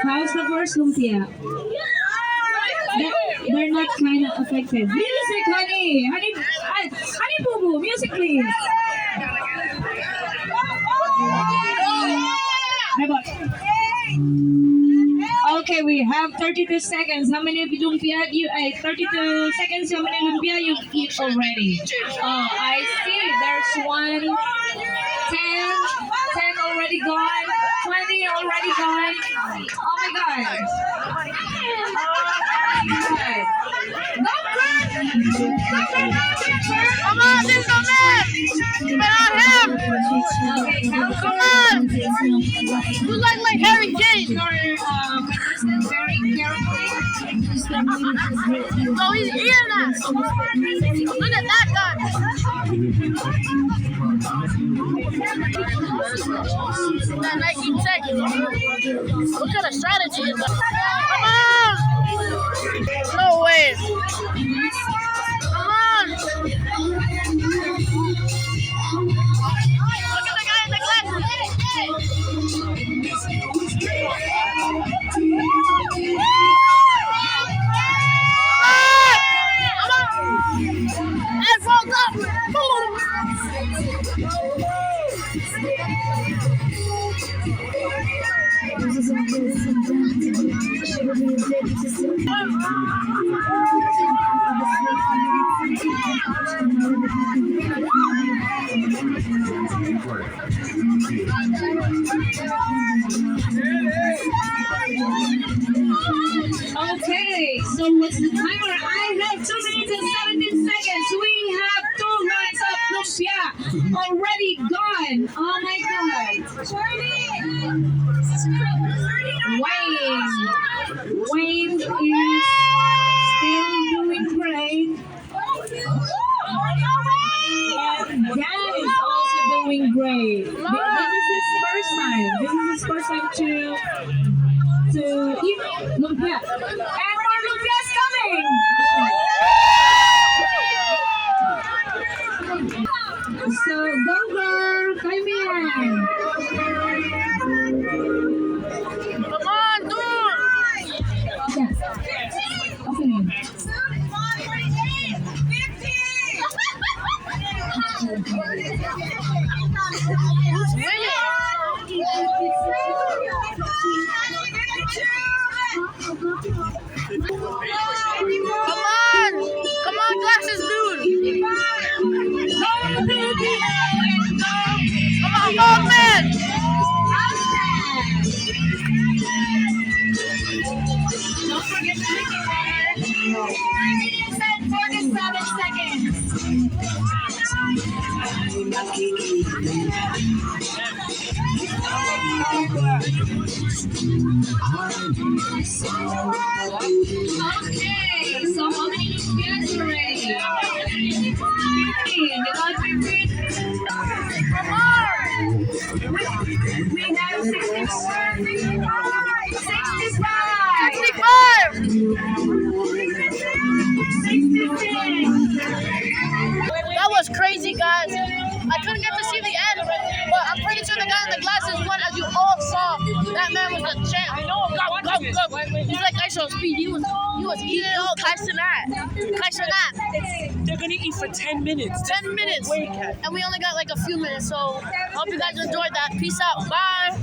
How's the first lumpia? They're not kind of affected. Music, honey! Honey boo boo, music please! Okay, we have 32 seconds. How many lumpia you ate? 32 seconds, how many lumpia you eat already? Oh, I see. There's 1, 10 already gone, 20 already gone. Oh my god. Come on, this is the man! But not him! Come on! You like Harry Kane! Very carefully. No, he's eating us! Look at that guy! That Nike Tech. What kind of strategy is that? Come on! No way! Come on! Look at the guy in the glasses! And rolled up! Boom! Okay, so what's the timer? I have 2 minutes and 17 seconds. We have 2 rounds of lumpia already gone. Oh my god. Wayne is still doing great. And Dan is also doing great. This is his first time. This is his first time to eat lumpia. And more lumpia is coming! So, go girl! Kayo mo yan! Come on, dude! Yes. Okay. Who's winning? Come on, glasses dude! Come on, old man! Don't forget to drink your water. 3 minutes and 47 seconds. Okay, so how many lumpias already? 15. You got 15? Come on! We have 64, 65, 66. That was crazy, guys. I couldn't get to see the end, but I'm pretty sure the guy in the glasses won. As you all saw, that man was the champ. I know, go. He's like ISO speed. He was eating all Kaisanat. They're gonna eat for 10 minutes. 10 minutes. And we only got like a few minutes, so hope you guys enjoyed that. Peace out. Bye.